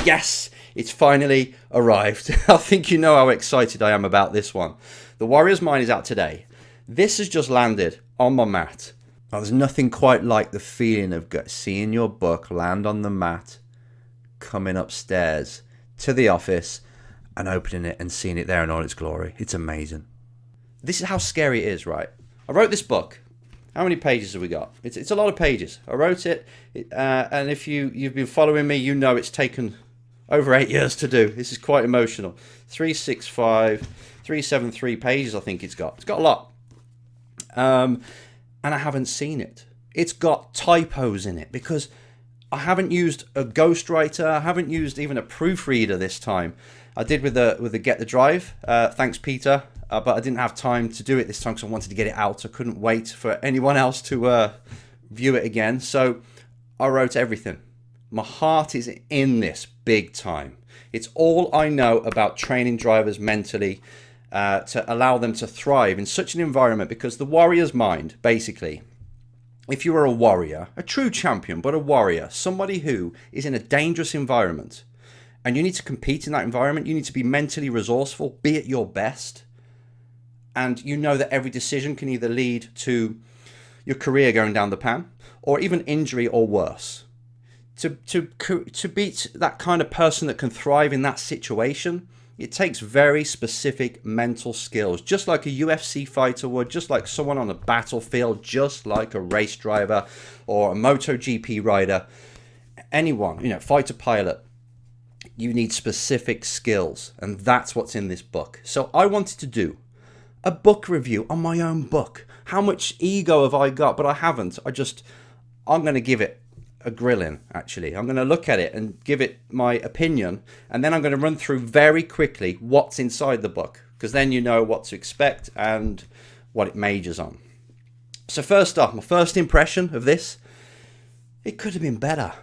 Yes, it's finally arrived. I think you know how excited I am about this one. The Warrior's Mind is out today. This has just landed on my mat. Oh, there's nothing quite like the feeling of seeing your book land on the mat, coming upstairs to the office and opening it and seeing it there in all its glory. It's amazing. This is how scary it is, right? I wrote this book. How many pages have we got? It's a lot of pages. I wrote it, and if you've been following me, you know it's taken over 8 years to do. This is quite emotional. 373 pages, I think it's got. It's got a lot. And I haven't seen it. It's got typos in it because I haven't used a ghostwriter. I haven't used even a proofreader this time. I did with the Get the Drive. Thanks, Peter. But I didn't have time to do it this time because I wanted to get it out. I couldn't wait for anyone else to view it again. So I wrote everything. My heart is in this big time. It's all I know about training drivers mentally to allow them to thrive in such an environment, because the warrior's mind, basically, if you are a warrior, a true champion, but a warrior, somebody who is in a dangerous environment and you need to compete in that environment, you need to be mentally resourceful, be at your best. And you know that every decision can either lead to your career going down the pan or even injury or worse. To beat that kind of person that can thrive in that situation, it takes very specific mental skills, just like a UFC fighter would, just like someone on a battlefield, just like a race driver or a MotoGP rider, anyone, fighter pilot. You need specific skills, and that's what's in this book. So I wanted to do a book review on my own book. How much ego have I got? But I haven't. I'm going to give it a grilling, actually. I'm going to look at it and give it my opinion, and then I'm going to run through very quickly what's inside the book, because then you know what to expect and what it majors on. So first off, my first impression of this, it could have been better.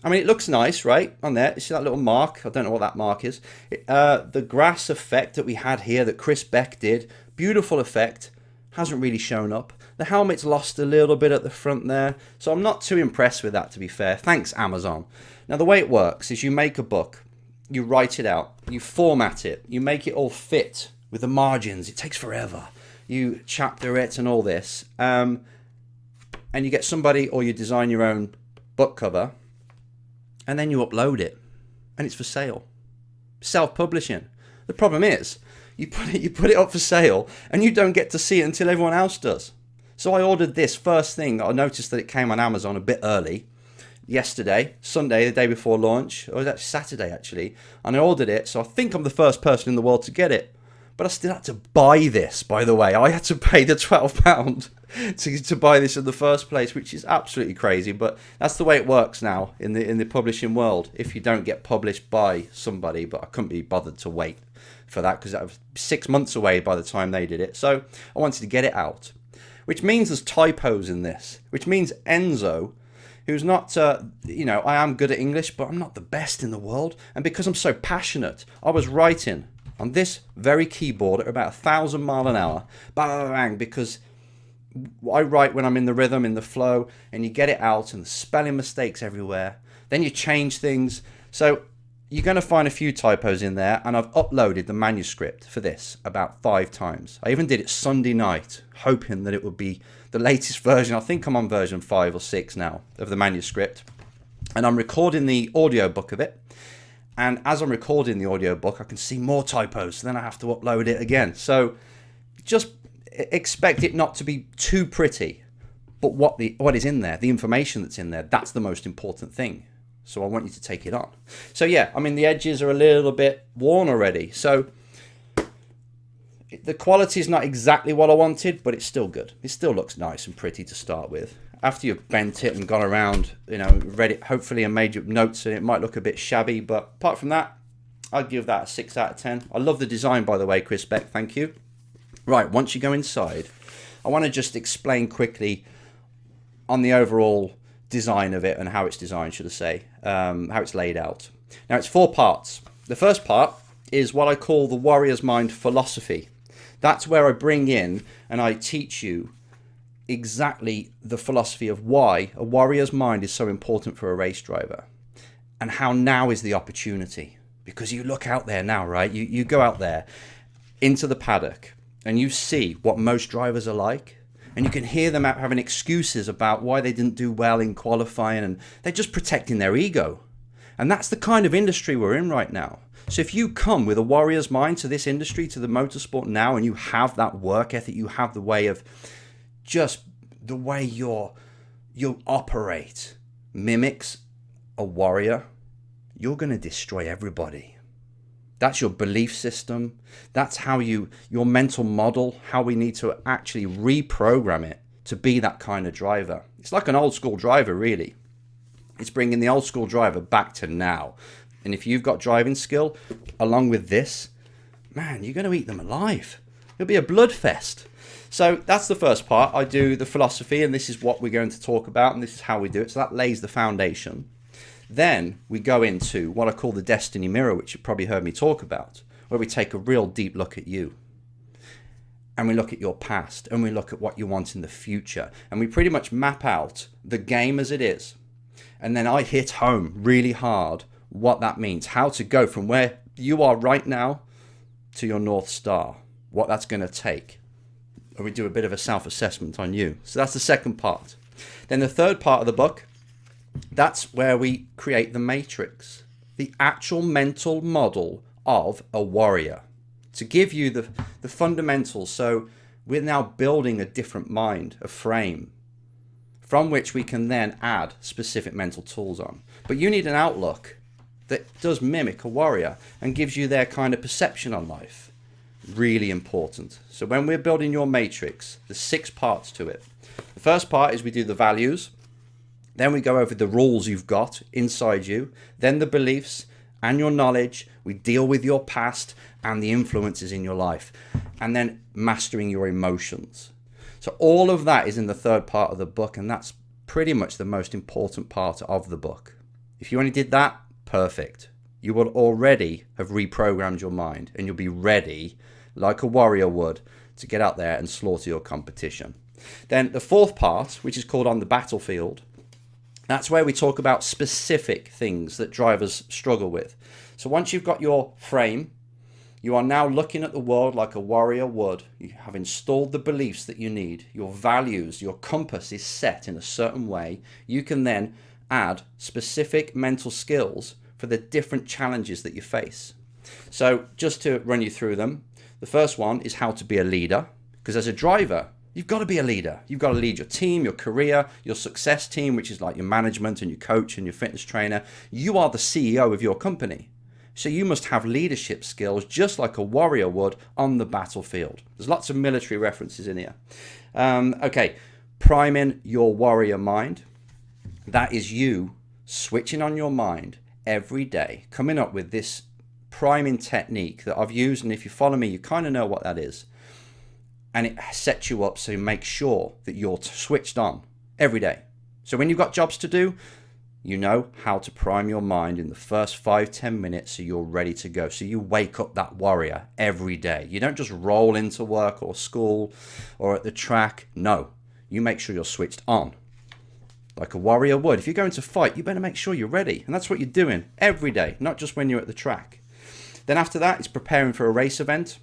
I mean, it looks nice, right, on there. You see that little mark? I don't know what that mark is. The grass effect that we had here that Chris Beck did, beautiful effect, hasn't really shown up. The helmet's lost a little bit at the front there, so I'm not too impressed with that, to be fair. Thanks, Amazon. Now, the way it works is you make a book, you write it out, you format it, you make it all fit with the margins. It takes forever. You chapter it and all this, and you get somebody, or you design your own book cover, and then you upload it, and it's for sale. Self-publishing. The problem is, you put it up for sale, and you don't get to see it until everyone else does. So I ordered this first thing. I noticed that it came on Amazon a bit early, yesterday, Sunday, the day before launch, or it was actually Saturday, actually, and I ordered it, so I think I'm the first person in the world to get it. But I still had to buy this, by the way. I had to pay the £12 to buy this in the first place, which is absolutely crazy. But that's the way it works now in the publishing world. If you don't get published by somebody, but I couldn't be bothered to wait for that because that was 6 months away by the time they did it. So I wanted to get it out, which means there's typos in this, which means Enzo, who's not, I am good at English, but I'm not the best in the world. And because I'm so passionate, I was writing on this very keyboard at about 1,000 miles an hour, bang, bang, bang, because I write when I'm in the rhythm, in the flow, and you get it out, and the spelling mistakes everywhere. Then you change things. So you're going to find a few typos in there, and I've uploaded the manuscript for this about 5 times. I even did it Sunday night, hoping that it would be the latest version. I think I'm on version 5 or 6 now of the manuscript, and I'm recording the audiobook of it. And as I'm recording the audiobook, I can see more typos, so then I have to upload it again. So just expect it not to be too pretty, but what is in there, the information that's in there, that's the most important thing. So I want you to take it on. So yeah, I mean, the edges are a little bit worn already. So the quality is not exactly what I wanted, but it's still good. It still looks nice and pretty to start with. After you've bent it and gone around, read it hopefully and made your notes, and it might look a bit shabby, but apart from that, I'd give that a 6 out of 10. I love the design, by the way, Chris Beck, thank you. Right, once you go inside, I want to just explain quickly on the overall design of it and how it's designed, should I say, how it's laid out. Now, it's 4 parts. The first part is what I call the Warrior's Mind philosophy. That's where I bring in and I teach you exactly the philosophy of why a warrior's mind is so important for a race driver. and how now is the opportunity. Because you look out there now, right? You go out there into the paddock and you see what most drivers are like. And you can hear them out having excuses about why they didn't do well in qualifying, and they're just protecting their ego. And that's the kind of industry we're in right now. So if you come with a warrior's mind to this industry, to the motorsport now, and you have that work ethic, you have the way of just the way you operate mimics a warrior, you're going to destroy everybody. That's your belief system. That's how your mental model, how we need to actually reprogram it to be that kind of driver. It's like an old school driver, really. It's bringing the old school driver back to now. And if you've got driving skill along with this, man, you're going to eat them alive. It'll be a bloodfest. So that's the first part. I do the philosophy, and this is what we're going to talk about, and this is how we do it. So that lays the foundation. Then we go into what I call the destiny mirror, which you've probably heard me talk about, where we take a real deep look at you. And we look at your past, and we look at what you want in the future. And we pretty much map out the game as it is. And then I hit home really hard what that means, how to go from where you are right now to your North Star, what that's going to take. And we do a bit of a self-assessment on you. So that's the second part. Then the third part of the book, that's where we create the matrix, the actual mental model of a warrior, to give you the fundamentals. So we're now building a different mind, a frame, from which we can then add specific mental tools on. But you need an outlook that does mimic a warrior and gives you their kind of perception on life. Really important. So when we're building your matrix, there's 6 parts to it. The first part is we do the values. Then we go over the rules you've got inside you. Then the beliefs and your knowledge. We deal with your past and the influences in your life. And then mastering your emotions. So all of that is in the third part of the book, and that's pretty much the most important part of the book. If you only did that, perfect. You will already have reprogrammed your mind, and you'll be ready, like a warrior would, to get out there and slaughter your competition. Then the fourth part, which is called On the Battlefield, that's where we talk about specific things that drivers struggle with. So once you've got your frame, you are now looking at the world like a warrior would. You have installed the beliefs that you need. Your values, your compass is set in a certain way. You can then add specific mental skills for the different challenges that you face. So just to run you through them, the first one is how to be a leader. Because as a driver, you've got to be a leader. You've got to lead your team, your career, your success team, which is like your management and your coach and your fitness trainer. You are the CEO of your company. So you must have leadership skills just like a warrior would on the battlefield. There's lots of military references in here. Okay, priming your warrior mind. That is you switching on your mind every day, coming up with this priming technique that I've used. And if you follow me, you kind of know what that is. And it sets you up so you make sure that you're switched on every day. So when you've got jobs to do, you know how to prime your mind in the first 5-10 minutes so you're ready to go. So you wake up that warrior every day. You don't just roll into work or school or at the track. No, you make sure you're switched on like a warrior would. If you're going to fight, you better make sure you're ready. And that's what you're doing every day, not just when you're at the track. Then after that, it's preparing for a race event.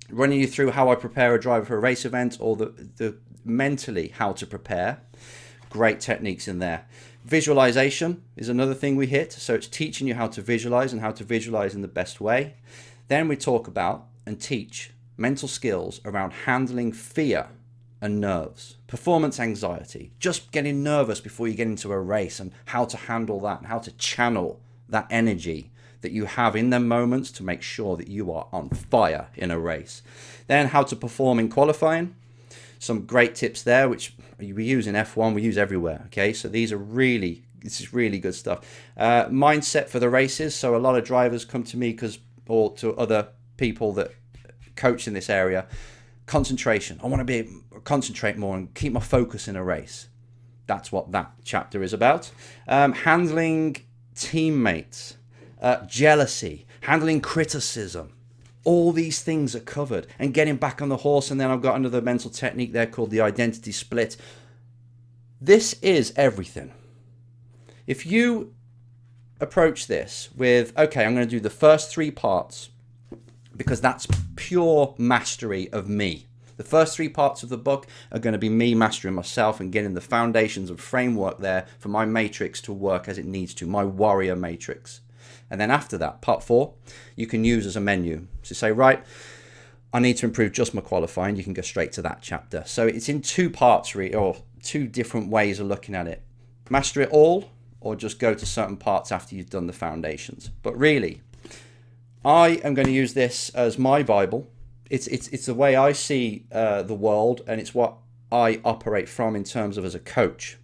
Running you through how I prepare a driver for a race event, or the mentally how to prepare. Great techniques in there. Visualization is another thing we hit. So it's teaching you how to visualize and how to visualize in the best way. Then we talk about and teach mental skills around handling fear and nerves, performance anxiety, just getting nervous before you get into a race, and how to handle that and how to channel that energy that you have in them moments to make sure that you are on fire in a race. Then how to perform in qualifying. Some great tips there, which we use in F1, we use everywhere. Okay, so this is really good stuff. Mindset for the races. So a lot of drivers come to me or to other people that coach in this area. Concentration. I want to concentrate more and keep my focus in a race. That's what that chapter is about. Handling teammates. Jealousy, handling criticism, all these things are covered, and getting back on the horse. And then I've got another mental technique there called the identity split. This is everything. If you approach this with, okay, I'm going to do the first 3 parts because that's pure mastery of me. The first 3 parts of the book are going to be me mastering myself and getting the foundations and framework there for my matrix to work as it needs to, my warrior matrix. And then after that, part 4, you can use as a menu. So say, right, I need to improve just my qualifying. You can go straight to that chapter. So it's in 2 parts, or 2 different ways of looking at it. Master it all, or just go to certain parts after you've done the foundations. But really, I am going to use this as my Bible. It's the way I see the world, and it's what I operate from in terms of as a coach.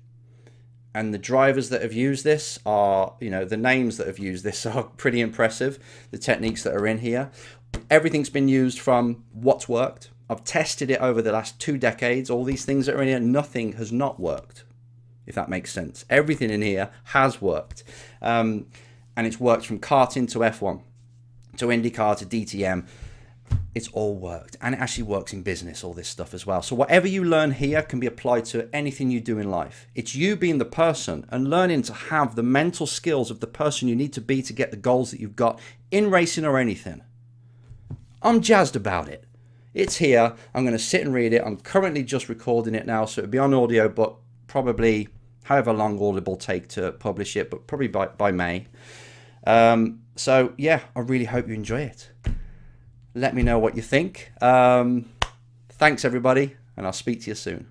And the drivers that have used this are, the names that have used this are pretty impressive. The techniques that are in here. Everything's been used from what's worked. I've tested it over the last 2 decades. All these things that are in here, nothing has not worked, if that makes sense. Everything in here has worked. And it's worked from karting to F1, to IndyCar, to DTM. It's all worked, and it actually works in business, all this stuff as well. So whatever you learn here can be applied to anything you do in life. It's you being the person and learning to have the mental skills of the person you need to be to get the goals that you've got in racing or anything. I'm jazzed about it. It's here. I'm going to sit and read it. I'm currently just recording it now, so it'll be on Audiobook, probably however long Audible take to publish it, but probably by May. So yeah, I really hope you enjoy it. Let me know what you think. Thanks, everybody, and I'll speak to you soon.